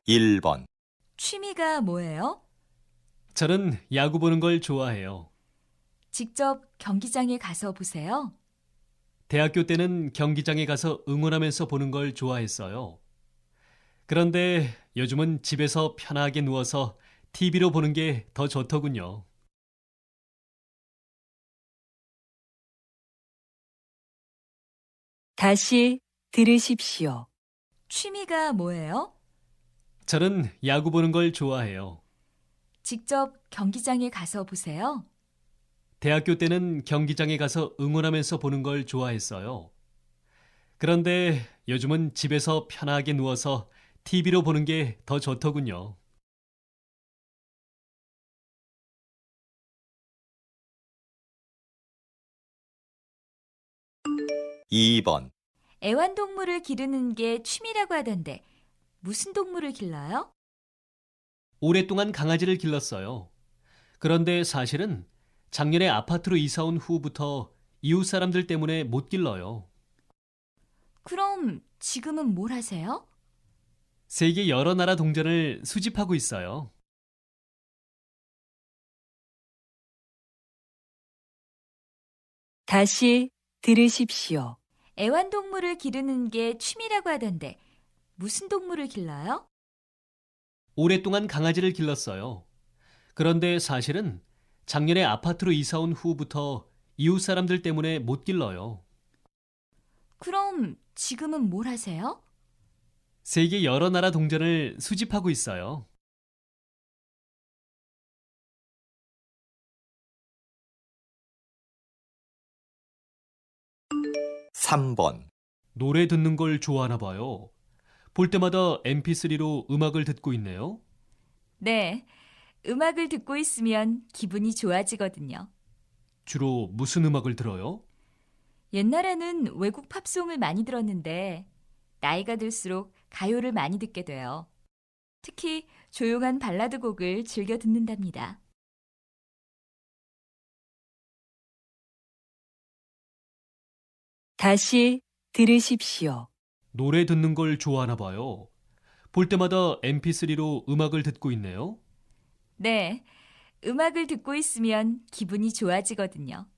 1번, 취미가 뭐예요? 저는 야구 보는 걸 좋아해요. 직접 경기장에 가서 보세요? 대학교 때는 경기장에 가서 응원하면서 보는 걸 좋아했어요. 그런데 요즘은 집에서 편하게 누워서 TV로 보는 게 더 좋더군요. 다시 들으십시오. 취미가 뭐예요? 저는 야구 보는 걸 좋아해요. 직접 경기장에 가서 보세요? 대학교 때는 경기장에 가서 응원하면서 보는 걸 좋아했어요. 그런데 요즘은 집에서 편하게 누워서 TV로 보는 게 더 좋더군요. 이 번 애완동물을 기르는 게 취미라고 하던데 무슨 동물을 길러요? 오랫동안 강아지를 길렀어요. 그런데 사실은 작년에 아파트로 이사 온 후부터 이웃 사람들 때문에 못 길러요. 그럼 지금은 뭘 하세요? 세계 여러 나라 동전을 수집하고 있어요. 다시 들으십시오. 애완동물을 기르는 게 취미라고 하던데 무슨 동물을 길러요? 오랫동안 강아지를 길렀어요. 그런데 사실은 작년에 아파트로 이사 온 후부터 이웃 사람들 때문에 못 길러요. 그럼 지금은 뭘 하세요? 세계 여러 나라 동전을 수집하고 있어요. 삼 번 노래 듣는 걸 좋아하나 봐요. 볼 때마다 MP3로 음악을 듣고 있네요. 네, 음악을 듣고 있으면 기분이 좋아지거든요. 주로 무슨 음악을 들어요? 옛날에는 외국 팝송을 많이 들었는데 나이가 들수록 가요를 많이 듣게 돼요. 특히 조용한 발라드 곡을 즐겨 듣는답니다. 다시 들으십시오. 노래 듣는 걸 좋아하나 봐요. 볼 때마다 MP3로 음악을 듣고 있네요. 네, 음악을 듣고 있으면 기분이 좋아지거든요.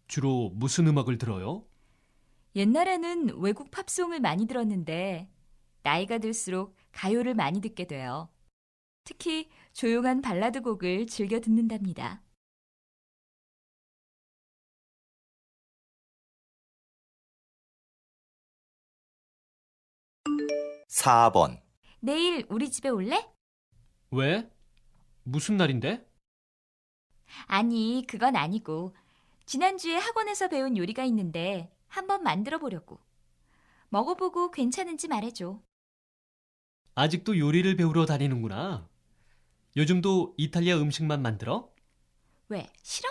주로 무슨 음악을 들어요? 옛날에는 외국 팝송을 많이 들었는데 나이가 들수록 가요를 많이 듣게 돼요. 특히 조용한 발라드 곡을 즐겨 듣는답니다. 4번, 내일 우리 집에 올래? 왜? 무슨 날인데? 아니, 그건 아니고 지난주에 학원에서 배운 요리가 있는데 한번 만들어 보려고. 먹어보고 괜찮은지 말해줘. 아직도 요리를 배우러 다니는구나. 요즘도 이탈리아 음식만 만들어? 왜, 싫어?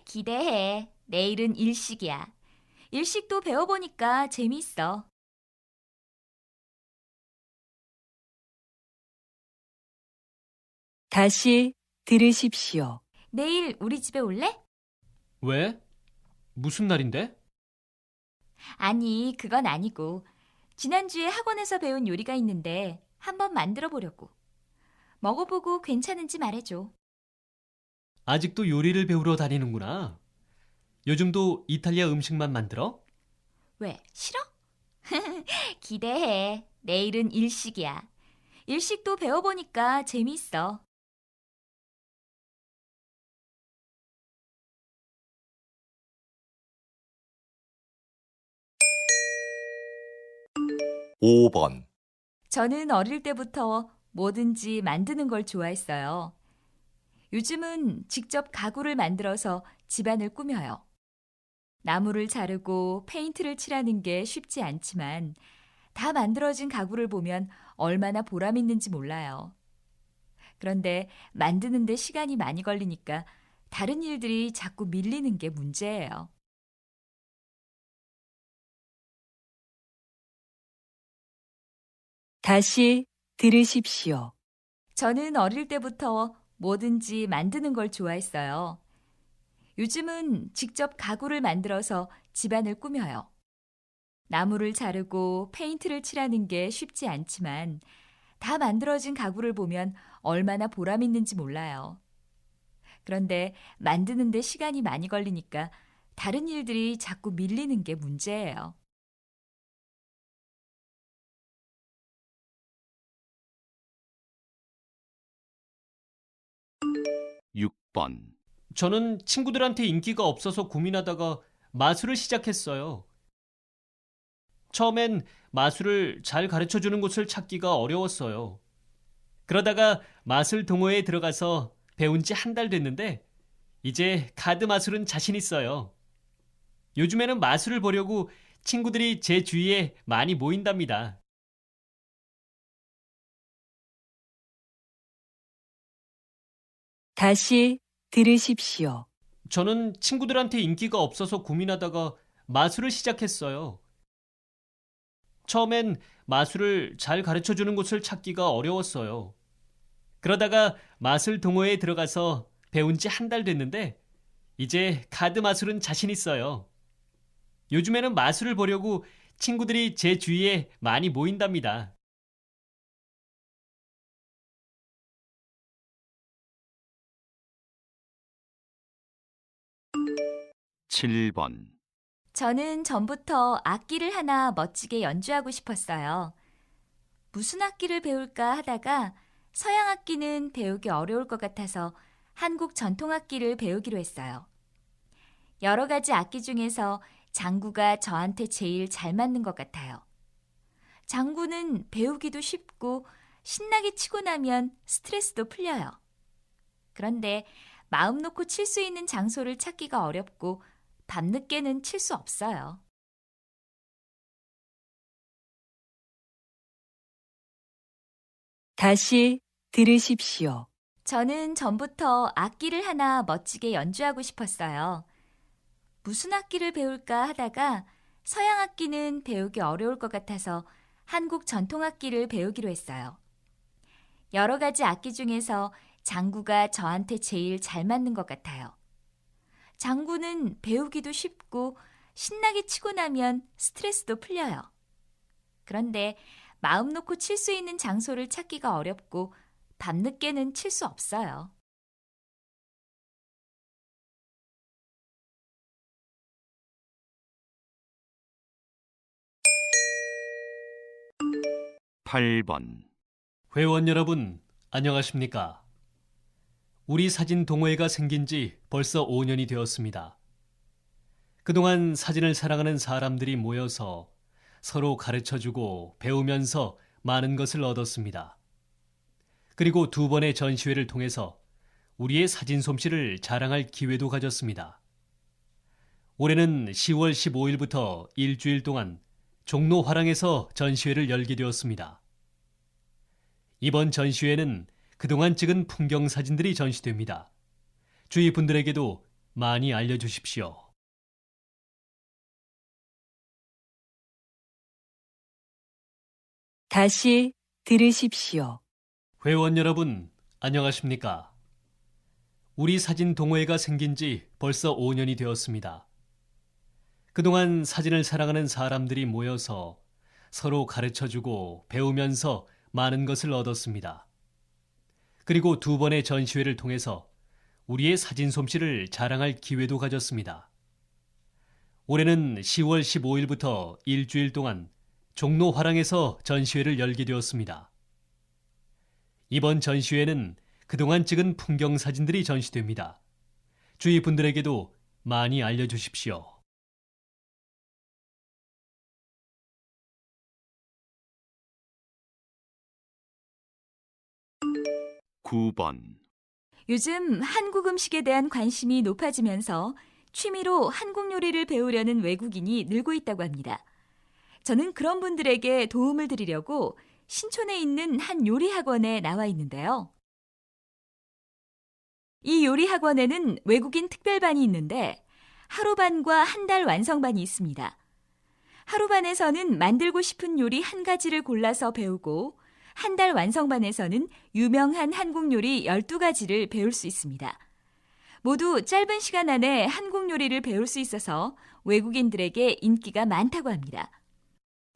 기대해. 내일은 일식이야. 일식도 배워보니까 재미있어. 다시 들으십시오. 내일 우리 집에 올래? 왜? 무슨 날인데? 아니, 그건 아니고 지난주에 학원에서 배운 요리가 있는데 한번 만들어 보려고. 먹어보고 괜찮은지 말해줘. 아직도 요리를 배우러 다니는구나. 요즘도 이탈리아 음식만 만들어? 왜, 싫어? 기대해. 내일은 일식이야. 일식도 배워보니까 재미있어. 5번, 저는 어릴 때부터 뭐든지 만드는 걸 좋아했어요. 요즘은 직접 가구를 만들어서 집안을 꾸며요. 나무를 자르고 페인트를 칠하는 게 쉽지 않지만 다 만들어진 가구를 보면 얼마나 보람 있는지 몰라요. 그런데 만드는데 시간이 많이 걸리니까 다른 일들이 자꾸 밀리는 게 문제예요. 다시 들으십시오. 저는 어릴 때부터 뭐든지 만드는 걸 좋아했어요. 요즘은 직접 가구를 만들어서 집안을 꾸며요. 나무를 자르고 페인트를 칠하는 게 쉽지 않지만 다 만들어진 가구를 보면 얼마나 보람 있는지 몰라요. 그런데 만드는데 시간이 많이 걸리니까 다른 일들이 자꾸 밀리는 게 문제예요. 6번, 저는 친구들한테 인기가 없어서 고민하다가 마술을 시작했어요. 처음엔 마술을 잘 가르쳐 주는 곳을 찾기가 어려웠어요. 그러다가 마술 동호회에 들어가서 배운 지 한 달 됐는데 이제 카드 마술은 자신 있어요. 요즘에는 마술을 보려고 친구들이 제 주위에 많이 모인답니다. 다시 들으십시오. 저는 친구들한테 인기가 없어서 고민하다가 마술을 시작했어요. 처음엔 마술을 잘 가르쳐 주는 곳을 찾기가 어려웠어요. 그러다가 마술 동호회에 들어가서 배운 지 한 달 됐는데 이제 카드 마술은 자신 있어요. 요즘에는 마술을 보려고 친구들이 제 주위에 많이 모인답니다. 칠 번 저는 전부터 악기를 하나 멋지게 연주하고 싶었어요. 무슨 악기를 배울까 하다가 서양 악기는 배우기 어려울 것 같아서 한국 전통 악기를 배우기로 했어요. 여러 가지 악기 중에서 장구가 저한테 제일 잘 맞는 것 같아요. 장구는 배우기도 쉽고 신나게 치고 나면 스트레스도 풀려요. 그런데 마음 놓고 칠 수 있는 장소를 찾기가 어렵고 밤늦게는 칠 수 없어요. 다시 들으십시오. 저는 전부터 악기를 하나 멋지게 연주하고 싶었어요. 무슨 악기를 배울까 하다가 서양 악기는 배우기 어려울 것 같아서 한국 전통 악기를 배우기로 했어요. 여러 가지 악기 중에서 장구가 저한테 제일 잘 맞는 것 같아요. 장구는 배우기도 쉽고 신나게 치고 나면 스트레스도 풀려요. 그런데 마음 놓고 칠 수 있는 장소를 찾기가 어렵고 밤늦게는 칠 수 없어요. 팔 번 회원 여러분, 안녕하십니까? 우리 사진 동호회가 생긴 지 벌써 5년이 되었습니다. 그동안 사진을 사랑하는 사람들이 모여서 서로 가르쳐주고 배우면서 많은 것을 얻었습니다. 그리고 2번의 전시회를 통해서 우리의 사진 솜씨를 자랑할 기회도 가졌습니다. 올해는 10월 15일부터 일주일 동안 종로 화랑에서 전시회를 열게 되었습니다. 이번 전시회는 그동안 찍은 풍경 사진들이 전시됩니다. 주위 분들에게도 많이 알려주십시오. 다시 들으십시오. 회원 여러분, 안녕하십니까? 우리 사진 동호회가 생긴 지 벌써 5년이 되었습니다. 그동안 사진을 사랑하는 사람들이 모여서 서로 가르쳐주고 배우면서 많은 것을 얻었습니다. 그리고 2번의 전시회를 통해서 우리의 사진 솜씨를 자랑할 기회도 가졌습니다. 올해는 10월 15일부터 일주일 동안 종로 화랑에서 전시회를 열게 되었습니다. 이번 전시회는 그동안 찍은 풍경 사진들이 전시됩니다. 주위 분들에게도 많이 알려주십시오. 9번 요즘 한국 음식에 대한 관심이 높아지면서 취미로 한국 요리를 배우려는 외국인이 늘고 있다고 합니다. 저는 그런 분들에게 도움을 드리려고 신촌에 있는 한 요리 학원에 나와 있는데요. 이 요리 학원에는 외국인 특별반이 있는데 하루반과 한 달 완성반이 있습니다. 하루반에서는 만들고 싶은 요리 한 가지를 골라서 배우고 한 달 완성반에서는 유명한 한국 요리 12가지를 배울 수 있습니다. 모두 짧은 시간 안에 한국 요리를 배울 수 있어서 외국인들에게 인기가 많다고 합니다.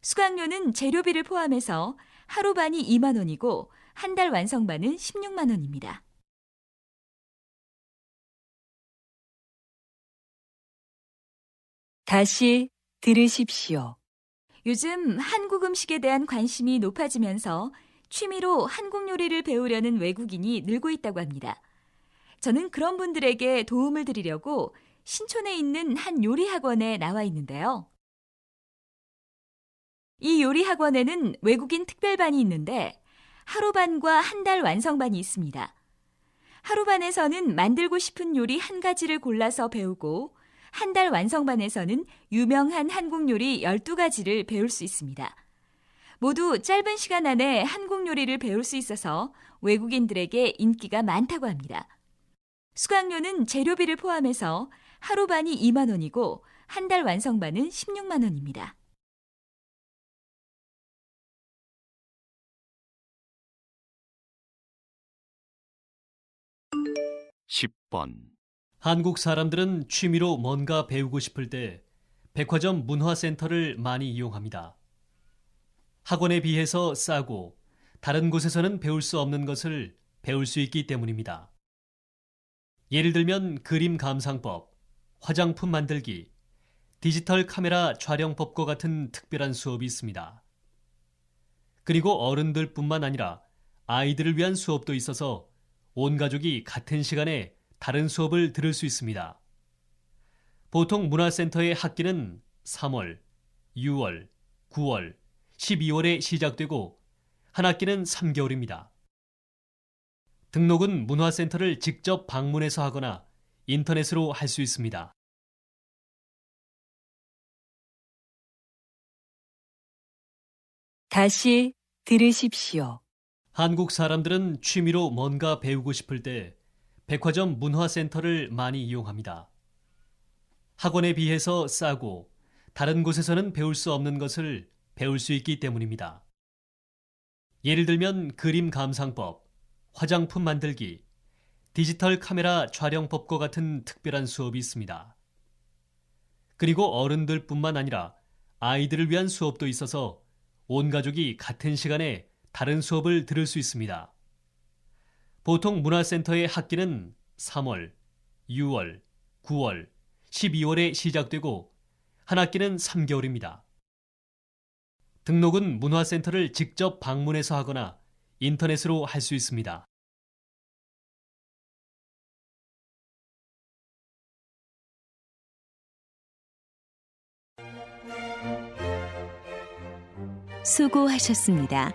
수강료는 재료비를 포함해서 하루반이 2만 원이고 한 달 완성반은 16만 원입니다. 다시 들으십시오. 요즘 한국 음식에 대한 관심이 높아지면서 취미로 한국 요리를 배우려는 외국인이 늘고 있다고 합니다. 저는 그런 분들에게 도움을 드리려고 신촌에 있는 한 요리 학원에 나와 있는데요. 이 요리 학원에는 외국인 특별반이 있는데 하루반과 한 달 완성반이 있습니다. 하루반에서는 만들고 싶은 요리 한 가지를 골라서 배우고 한 달 완성반에서는 유명한 한국 요리 12가지를 배울 수 있습니다. 모두 짧은 시간 안에 한국 요리를 배울 수 있어서 외국인들에게 인기가 많다고 합니다. 수강료는 재료비를 포함해서 하루반이 2만 원이고 한 달 완성반은 16만 원입니다. 십 번 한국 사람들은 취미로 뭔가 배우고 싶을 때 백화점 문화센터를 많이 이용합니다. 학원에 비해서 싸고 다른 곳에서는 배울 수 없는 것을 배울 수 있기 때문입니다. 예를 들면 그림 감상법, 화장품 만들기, 디지털 카메라 촬영법과 같은 특별한 수업이 있습니다. 그리고 어른들뿐만 아니라 아이들을 위한 수업도 있어서 온 가족이 같은 시간에 다른 수업을 들을 수 있습니다. 보통 문화센터의 학기는 3월, 6월, 9월, 12월에 시작되고 한 학기는 3개월입니다. 등록은 문화센터를 직접 방문해서 하거나 인터넷으로 할 수 있습니다. 다시 들으십시오. 한국 사람들은 취미로 뭔가 배우고 싶을 때 백화점 문화센터를 많이 이용합니다. 학원에 비해서 싸고 다른 곳에서는 배울 수 없는 것을 배울 수 있기 때문입니다. 예를 들면 그림 감상법, 화장품 만들기, 디지털 카메라 촬영법과 같은 특별한 수업이 있습니다. 그리고 어른들뿐만 아니라 아이들을 위한 수업도 있어서 온 가족이 같은 시간에 다른 수업을 들을 수 있습니다. 보통 문화센터의 학기는 3월, 6월, 9월, 12월에 시작되고 한 학기는 3개월입니다. 등록은 문화센터를 직접 방문해서 하거나 인터넷으로 할 수 있습니다. 수고하셨습니다.